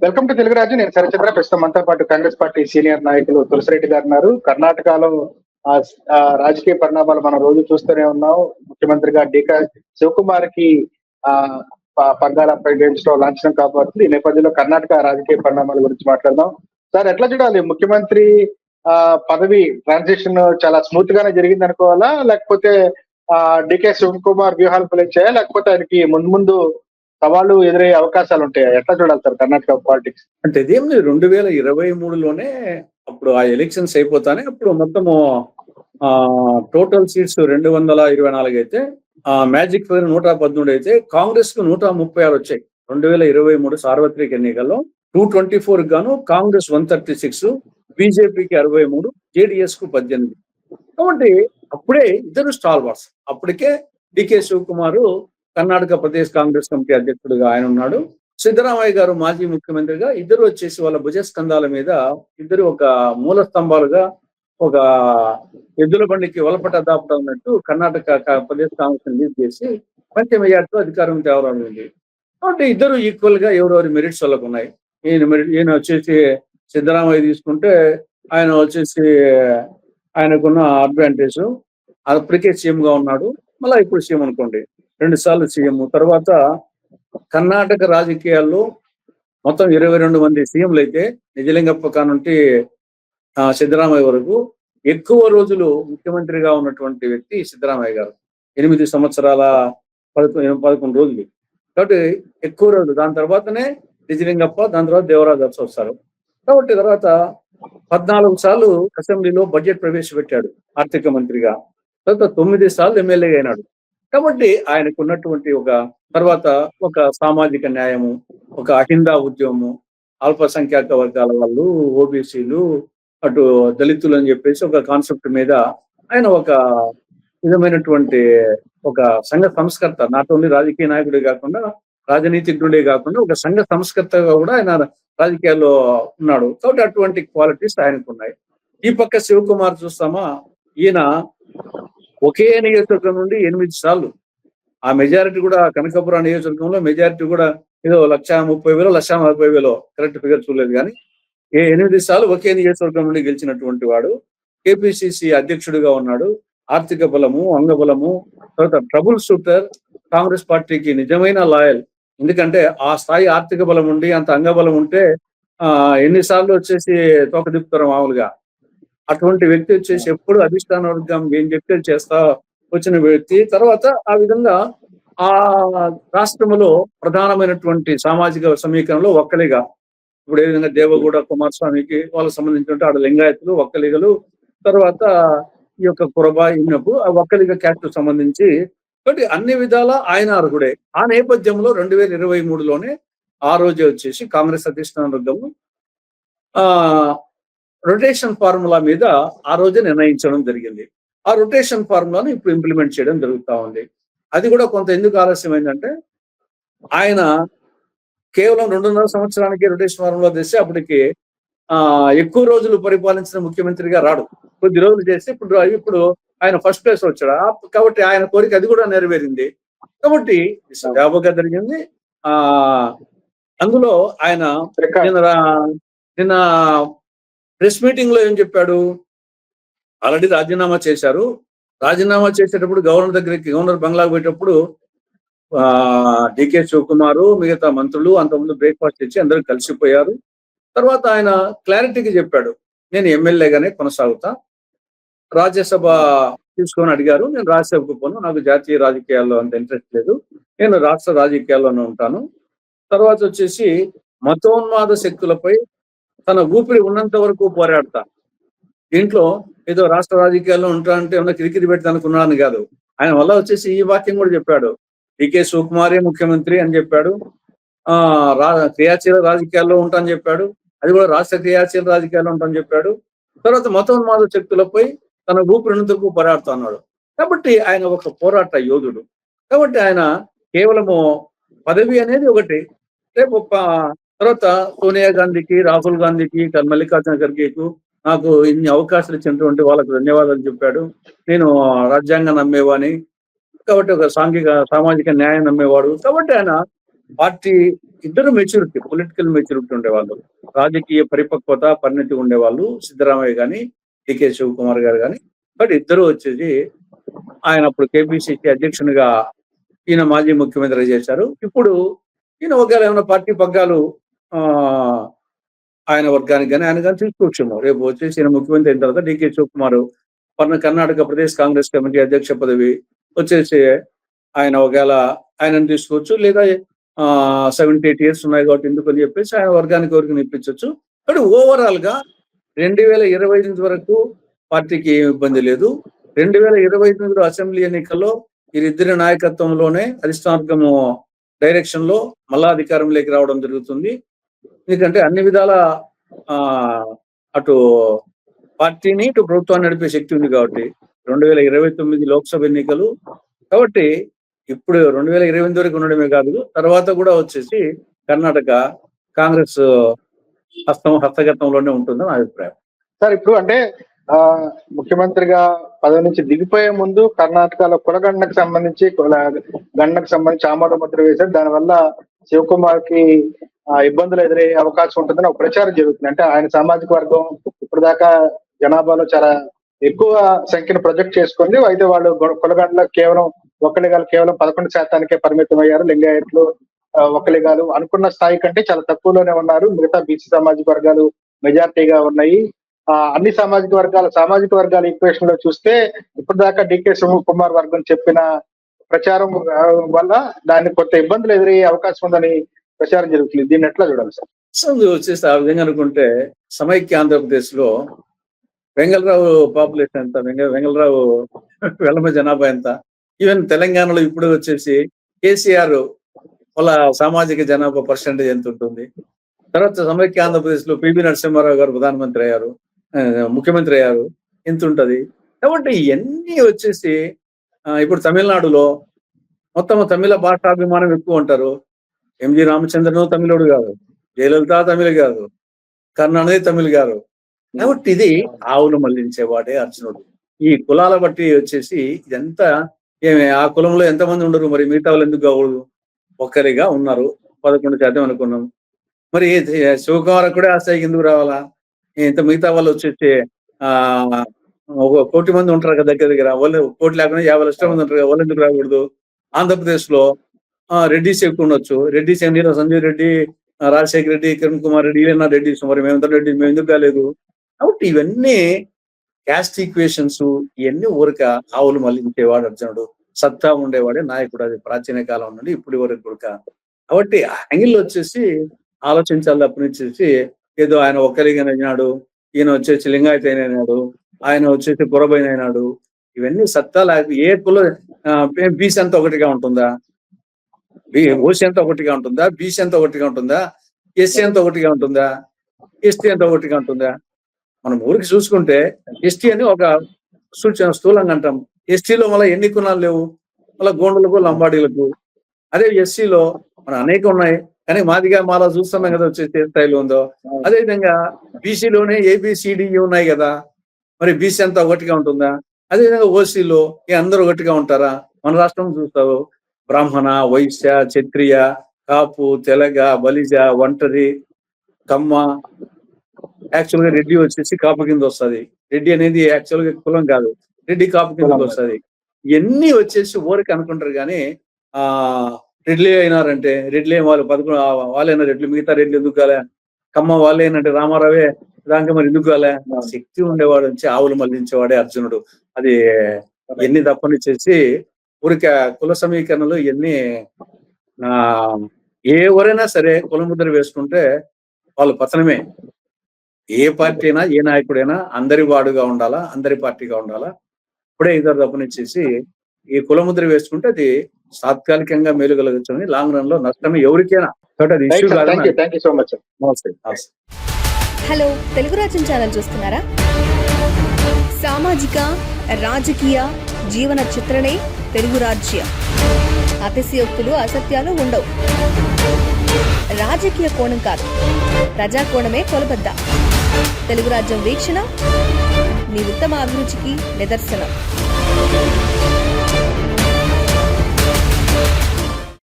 Welcome to Telugu రాజు. నేను శరచంద్ర. ప్రస్తుతం మనతో పాటు కాంగ్రెస్ పార్టీ సీనియర్ నాయకులు తులసిరెడ్డి గారు ఉన్నారు. కర్ణాటకలో రాజకీయ పరిణామాలు మనం రోజు చూస్తూనే ఉన్నాం. ముఖ్యమంత్రిగా డీకే శివకుమార్ కి పగ్గాల అప్పగించడం లాంఛనం కాబోతుంది. ఈ నేపథ్యంలో కర్ణాటక రాజకీయ పరిణామాల గురించి మాట్లాడదాం. సార్, ఎట్లా చూడాలి? ముఖ్యమంత్రి పదవి ట్రాన్సిషన్ చాలా స్మూత్ గానే జరిగింది అనుకోవాలా, లేకపోతే డీకే శివకుమార్ వ్యూహాలు ఫలించాయా, లేకపోతే ఆయనకి ముందు సవాళ్ళు ఎదురయ్యే అవకాశాలు ఉంటాయా? ఎట్లా చూడాలి సార్ కర్ణాటక పాలిటిక్స్? అంటే ఇదేం లేదు, 2023లోనే అప్పుడు ఆ ఎలక్షన్స్ అయిపోతానే అప్పుడు మొత్తము టోటల్ సీట్స్ 224 అయితే మ్యాజిక్ ఫిగర్ 118 అయితే కాంగ్రెస్ కు 136 వచ్చాయి. 2023 సార్వత్రిక ఎన్నికల్లో 224 గాను కాంగ్రెస్ 136, బీజేపీకి 63, జేడీఎస్ కు 18. కాబట్టి అప్పుడే ఇద్దరు స్టార్ వార్స్. అప్పటికే డీకే శివకుమార్ కర్ణాటక ప్రదేశ్ కాంగ్రెస్ కమిటీ అధ్యక్షుడిగా ఆయన ఉన్నాడు. సిద్ధరామయ్య గారు మాజీ ముఖ్యమంత్రిగా. ఇద్దరు వచ్చేసి వాళ్ళ భుజస్కంధాల మీద ఇద్దరు ఒక మూల స్తంభాలుగా, ఒక ఎద్దుల బండికి వలపట దాపడం ఉన్నట్టు కర్ణాటక ప్రదేశ్ కాంగ్రెస్ లీడ్ చేసి మంచి మెజార్టీతో అధికారం తేవరానుంది. కాబట్టి ఇద్దరు ఈక్వల్ గా ఎవరెవరి మెరిట్స్ వాళ్ళకు ఉన్నాయి. ఈయన వచ్చేసి సిద్ధరామయ్య తీసుకుంటే ఆయన వచ్చేసి ఆయనకున్న అడ్వాంటేజ్, అప్పటికే సీఎం గా ఉన్నాడు. మళ్ళీ ఇప్పుడు సీఎం అనుకోండి, 2 సార్లు సీఎం. తర్వాత కర్ణాటక రాజకీయాల్లో మొత్తం 22 మంది సీఎంలు అయితే నిజలింగప్ప కానుంటి సిద్ధరామయ్య వరకు ఎక్కువ రోజులు ముఖ్యమంత్రిగా ఉన్నటువంటి వ్యక్తి సిద్ధరామయ్య గారు. 8 సంవత్సరాల 11 రోజులు. కాబట్టి ఎక్కువ రోజులు. దాని తర్వాతనే నిజలింగప్ప, దాని తర్వాత దేవరాజు అరసు వస్తారు. కాబట్టి తర్వాత 14 సార్లు అసెంబ్లీలో బడ్జెట్ ప్రవేశపెట్టాడు ఆర్థిక మంత్రిగా. తర్వాత 9 సార్లు ఎమ్మెల్యేగా అయినాడు. కాబట్టి ఆయనకు ఉన్నటువంటి తర్వాత ఒక సామాజిక న్యాయము, ఒక అహిందా ఉద్యమము, అల్పసంఖ్యాక వర్గాల వాళ్ళు, ఓబీసీలు, అటు దళితులు అని చెప్పేసి ఒక కాన్సెప్ట్ మీద ఆయన ఒక విధమైనటువంటి ఒక సంఘ సంస్కర్త. నాట్ ఓన్లీ రాజకీయ నాయకుడే కాకుండా, రాజనీతిజ్ఞుడే కాకుండా ఒక సంఘ సంస్కర్తగా కూడా ఆయన రాజకీయాల్లో ఉన్నాడు. కాబట్టి అటువంటి క్వాలిటీస్ ఆయనకు ఉన్నాయి. ఈ పక్క శివకుమార్ చూస్తామా, ఈయన ఒకే నియోజకవర్గం నుండి 8 సార్లు, ఆ మెజారిటీ కూడా కనకాపురం నియోజకవర్గంలో మెజారిటీ కూడా ఏదో 130,000, 140,000, కరెక్ట్ ఫిగర్ చూడలేదు కానీ 8 సార్లు ఒకే నియోజకవర్గం నుండి గెలిచినటువంటి వాడు. కేపీసీసీ అధ్యక్షుడిగా ఉన్నాడు. ఆర్థిక బలము, అంగబలము, తర్వాత ట్రబుల్ షూటర్, కాంగ్రెస్ పార్టీకి నిజమైన లాయల్. ఎందుకంటే ఆ స్థాయి ఆర్థిక బలం ఉండి అంత అంగబలం ఉంటే ఎన్నిసార్లు వచ్చేసి తోక దిప్పుతారు మామూలుగా. అటువంటి వ్యక్తి వచ్చేసి ఎప్పుడు అధిష్టాన వర్గం ఏం చెప్తే చేస్తా వచ్చిన వ్యక్తి. తర్వాత ఆ విధంగా ఆ రాష్ట్రంలో ప్రధానమైనటువంటి సామాజిక సమీకరణలో ఒక్కలిగా, ఇప్పుడు ఏ విధంగా దేవగూడ కుమారస్వామికి వాళ్ళకి సంబంధించిన ఆడ లింగాయతులు, ఒక్కలిగలు, తర్వాత ఈ యొక్క కురబ, ఇన్నపు ఆ ఒక్కలిగ క్యాస్ట్ సంబంధించి కాబట్టి అన్ని విధాల ఆయన అర్హుడే. ఆ నేపథ్యంలో 2023లోనే ఆ రోజే వచ్చేసి కాంగ్రెస్ అధిష్టాన వర్గము రొటేషన్ ఫార్ములా మీద ఆ రోజే నిర్ణయించడం జరిగింది. ఆ రొటేషన్ ఫార్ములాను ఇప్పుడు ఇంప్లిమెంట్ చేయడం జరుగుతూ ఉంది. అది కూడా కొంత ఎందుకు ఆలస్యమైందంటే, ఆయన కేవలం 2.5 సంవత్సరానికి రొటేషన్ ఫార్ములా తెస్తే అప్పటికి ఎక్కువ రోజులు పరిపాలించిన ముఖ్యమంత్రిగా రాడు. కొద్ది రోజులు చేస్తే ఇప్పుడు ఆయన ఫస్ట్ ప్లేస్ వచ్చాడు. కాబట్టి ఆయన కోరిక అది కూడా నెరవేరింది. కాబట్టి వ్యాపకంగా జరిగింది. అందులో ఆయన నిన్న ప్రెస్ మీటింగ్ లో ఏం చెప్పాడు, ఆల్రెడీ రాజీనామా చేశారు. రాజీనామా చేసేటప్పుడు గవర్నర్ బంగ్లాకు పోయేటప్పుడు డీకే శివకుమార్, మిగతా మంత్రులు అంతకుముందు బ్రేక్ఫాస్ట్ ఇచ్చి అందరూ కలిసిపోయారు. తర్వాత ఆయన క్లారిటీగా చెప్పాడు, నేను ఎమ్మెల్యేగానే కొనసాగుతా. రాజ్యసభ తీసుకొని అడిగారు, నేను రాజ్యసభకు పోను, నాకు జాతీయ రాజకీయాల్లో అంత ఇంట్రెస్ట్ లేదు, నేను రాష్ట్ర రాజకీయాల్లోనే ఉంటాను. తర్వాత వచ్చేసి మతోన్మాద శక్తులపై తన ఊపిరి ఉన్నంత వరకు పోరాడతా. దీంట్లో ఏదో రాష్ట్ర రాజకీయాల్లో ఉంటా అంటే ఏమన్నా కిరికిరి పెడతానుకున్నాను కాదు. ఆయన వల్ల వచ్చేసి ఈ వాక్యం కూడా చెప్పాడు, డీకే శివకుమారే ముఖ్యమంత్రి అని చెప్పాడు. క్రియాశీల రాజకీయాల్లో ఉంటానని చెప్పాడు. అది కూడా రాష్ట్ర క్రియాశీల రాజకీయాల్లో ఉంటానని చెప్పాడు. తర్వాత మతోన్మాద శక్తులపై తన ఊపిరినందుకు పోరాడుతా అన్నాడు. కాబట్టి ఆయన ఒక పోరాట యోధుడు. కాబట్టి ఆయన కేవలము పదవి అనేది ఒకటి. రేపు తర్వాత సోనియా గాంధీకి, రాహుల్ గాంధీకి, మల్లికార్జున ఖర్గేకు నాకు ఇన్ని అవకాశాలు ఇచ్చినటువంటి వాళ్ళకు ధన్యవాదాలు చెప్పాడు. నేను రాజ్యాంగం నమ్మేవాని కాబట్టి ఒక సామాజిక న్యాయం నమ్మేవాడు. కాబట్టి ఆయన పార్టీ ఇద్దరు మెచ్యూరిటీ, పొలిటికల్ మెచ్యూరిటీ ఉండేవాళ్ళు, రాజకీయ పరిపక్వత పరిణతి ఉండేవాళ్ళు, సిద్ధరామయ్య గాని డికే శివకుమార్ గారు కానీ. బట్ ఇద్దరు వచ్చేసి ఆయన అప్పుడు కేపీసీసీ అధ్యక్షునిగా ఈయన మాజీ ముఖ్యమంత్రి చేశారు. ఇప్పుడు ఈయన ఒకవేళ ఏమైనా పార్టీ పగ్గాలు ఆయన వర్గానికి కానీ ఆయన కానీ తీసుకోవచ్చేమో. రేపు వచ్చేసి ఈయన ముఖ్యమంత్రి అయిన తర్వాత డికే శివకుమార్ కర్ణాటక ప్రదేశ్ కాంగ్రెస్ కమిటీ అధ్యక్ష పదవి వచ్చేసి ఆయన ఒకవేళ ఆయనను తీసుకోవచ్చు, లేదా 78 years ఉన్నాయి కాబట్టి ఎందుకు అని చెప్పేసి ఆయన వర్గానికి ఎవరికి ఇప్పించవచ్చు. బట్ ఓవరాల్ గా 2025 వరకు పార్టీకి ఏమి ఇబ్బంది లేదు. 2029 అసెంబ్లీ ఎన్నికల్లో వీరిద్దరి నాయకత్వంలోనే అధిష్టానము డైరెక్షన్ లో మళ్ళా అధికారంలోకి రావడం జరుగుతుంది. ఎందుకంటే అన్ని విధాల అటు పార్టీని ఇటు ప్రభుత్వాన్ని నడిపే శక్తి ఉంది కాబట్టి. 2029 లోక్సభ ఎన్నికలు కాబట్టి ఇప్పుడు 2028 వరకు ఉండడమే కాదు, తర్వాత కూడా వచ్చేసి కర్ణాటక కాంగ్రెస్ హస్తగతంలోనే ఉంటుందని నా అభిప్రాయం. సార్ ఇప్పుడు అంటే ముఖ్యమంత్రిగా పదవి నుంచి దిగిపోయే ముందు కర్ణాటకలో కులగణనకు సంబంధించి ఆమోద ముద్ర వేశారు. దానివల్ల శివకుమార్ కి ఇబ్బందులు ఎదురయ్యే అవకాశం ఉంటుందని ఒక ప్రచారం జరుగుతుంది. అంటే ఆయన సామాజిక వర్గం ఇప్పుడు దాకా జనాభాలో చాలా ఎక్కువ సంఖ్యను ప్రొజెక్ట్ చేసుకుంది. అయితే వాళ్ళు కులగణలో కేవలం ఒక్కలిగాలు కేవలం 11% పరిమితం అయ్యారు. లింగాయత్లు ఒక్కలిగాలు అనుకున్న స్థాయి కంటే చాలా తక్కువలోనే ఉన్నారు. మిగతా బీసీ సామాజిక వర్గాలు మెజార్టీగా ఉన్నాయి. అన్ని సామాజిక వర్గాల ఈక్వేషన్ లో చూస్తే ఇప్పుడు దాకా డికే శివకుమార్ వర్గం చెప్పిన ప్రచారం వల్ల దాన్ని కొంత ఇబ్బందులు ఎదురయ్యే అవకాశం ఉందని ప్రచారం జరుగుతుంది. దీన్ని ఎట్లా చూడాలి సార్? సో వచ్చేసి ఆ విధంగా అనుకుంటే సమైక్య ఆంధ్రప్రదేశ్ లో వెంగళరావు పాపులేషన్ ఎంత, వెంగళరావు వెల్లమ జనాభా ఎంత, ఈవెన్ తెలంగాణలో ఇప్పుడు వచ్చేసి కేసీఆర్ వాళ్ళ సామాజిక జనాభా పర్సెంటేజ్ ఎంత ఉంటుంది. తర్వాత సమైక్య ఆంధ్రప్రదేశ్ లో పివి నరసింహారావు గారు ప్రధానమంత్రి అయ్యారు, ముఖ్యమంత్రి అయ్యారు, ఎంత ఉంటది. కాబట్టి ఇవన్నీ వచ్చేసి ఇప్పుడు తమిళనాడులో మొత్తం తమిళ భాషాభిమానం ఎక్కువ ఉంటారు. ఎంజి రామచంద్రను తమిళుడు కాదు, జయలలిత తమిళ కాదు, కరుణానిధి తమిళ గారు. కాబట్టి ఇది ఆవులు మళ్లించేవాడే అర్జునుడు. ఈ కులాల బట్టి వచ్చేసి ఇదంతా ఆ కులంలో ఎంతమంది ఉండరు, మరి మిగతా వాళ్ళు ఎందుకు కావదు? ఒక్కరిగా ఉన్నారు, 11% అనుకున్నాం. మరి శివకుమార్ కూడా ఆ స్థాయికి ఎందుకు రావాలా? ఇంత మిగతా వాళ్ళు వచ్చేసి 1 కోటి మంది ఉంటారు కదా దగ్గర, వాళ్ళు 1 కోటి లేకుండా 50 లక్షల మంది ఉంటారు కదా, వాళ్ళు ఎందుకు రాకూడదు? ఆంధ్రప్రదేశ్ లో రెడ్డిస్ ఎక్కువ ఉండొచ్చు. రెడ్డిస్ ఏంటి, సంజీవ్ రెడ్డి, రాజశేఖర రెడ్డి, కిరణ్ కుమార్ రెడ్డి, వీళ్ళన్నా రెడ్డిస్, మరి మేమంతా రెడ్డి, మేము ఎందుకు కాలేదు? కాబట్టి ఇవన్నీ క్యాస్ట్ ఈక్వేషన్స్, ఇవన్నీ ఊరిక ఆవులు మళ్లించేవాడు అర్జునుడు. సత్తా ఉండేవాడే నాయకుడు, అది ప్రాచీన కాలం నుండి ఇప్పటి వరకు కూడా. కాబట్టి యాంగిల్ వచ్చేసి ఆలోచించాలి తప్పనిచ్చేసి ఏదో ఆయన ఒక్కరిగానే అయినాడు, ఈయన వచ్చేసి లింగాయత అయినాడు, ఆయన వచ్చేసి పురబైన అయినాడు. ఇవన్నీ సత్తా లేక ఏ కుల బీసీ అంతా ఒకటిగా ఉంటుందా? ఓసీ అంతా ఒకటిగా ఉంటుందా? బీసీ అంతా ఒకటిగా ఉంటుందా? ఎస్సీ అంతా ఒకటిగా ఉంటుందా? ఎస్టీ అంతా ఒకటిగా ఉంటుందా? మనం ఊరికి చూసుకుంటే ఎస్టీ అని ఒక స్థూలంగా అంటాం. ఎస్టీలో మళ్ళీ ఎన్ని కులాలు లేవు, మళ్ళీ గోండులకు లంబాడీలకు. అదే ఎస్సీలో మనం అనేక ఉన్నాయి, కానీ మాదిగా మాలా చూస్తున్నాం కదా వచ్చేసి ఏ స్థాయిలో ఉందో. అదేవిధంగా బీసీలోనే ఏబిసిడిఈ ఉన్నాయి కదా, మరి బీసీ అంతా ఒకటిగా ఉంటుందా? అదేవిధంగా ఓసీలో అందరూ ఒకటిగా ఉంటారా? మన రాష్ట్రం చూస్తావు, బ్రాహ్మణ, వైశ్య, క్షత్రియ, కాపు, తెలగ, బలిజ, ఒంటరి, కమ్మ. యాక్చువల్ గా రెడ్డి వచ్చేసి కాపు కింద వస్తుంది. రెడ్డి అనేది యాక్చువల్ గా కులం కాదు, రెడ్డి కాపు కిందకి వస్తుంది. ఇవన్నీ వచ్చేసి ఊరికి అనుకుంటారు కానీ రెడ్లే అయినారంటే రెడ్లే వాళ్ళు 11 వాళ్ళైనా రెడ్లు, మిగతా రెడ్లు ఎందుకు కాలే? కమ్మ వాళ్ళేనంటే రామారావే దానికి మరి ఎందుకు కాలే? శక్తి ఉండేవాడు నుంచి ఆవులు మళ్లించేవాడే అర్జునుడు. అది ఎన్ని తప్పని చేసి ఊరిక కుల సమీకరణలు ఇవన్నీ ఎవరైనా సరే కులముద్ర వేసుకుంటే వాళ్ళు పతనమే. ఏ పార్టీ అయినా ఏ నాయకుడైనా అందరి వాడుగా ఉండాలా, అందరి పార్టీగా ఉండాలా. ఇప్పుడే ఇద్దరు తప్పనిచ్చేసి ఈ కులముద్ర వేసుకుంటే అది తాత్కాలికంగా మేలు కలగచ్చు, లాంగ్ రన్ లో నష్టమే ఎవరికైనా. హలో, తెలుగు రాజ్యం ఛానల్ చూస్తున్నారా? సామాజిక, రాజకీయ, జీవన చిత్రణే తెలుగు రాజ్యం. అతిశయోక్తులు, అసత్యాలు ఉండవు. రాజకీయ కోణం కాదు, ప్రజా కోణమే కొలబద్ద. తెలుగు రాజ్యం వీక్షణ మీ ఉత్తమ అభిరుచికి నిదర్శనం.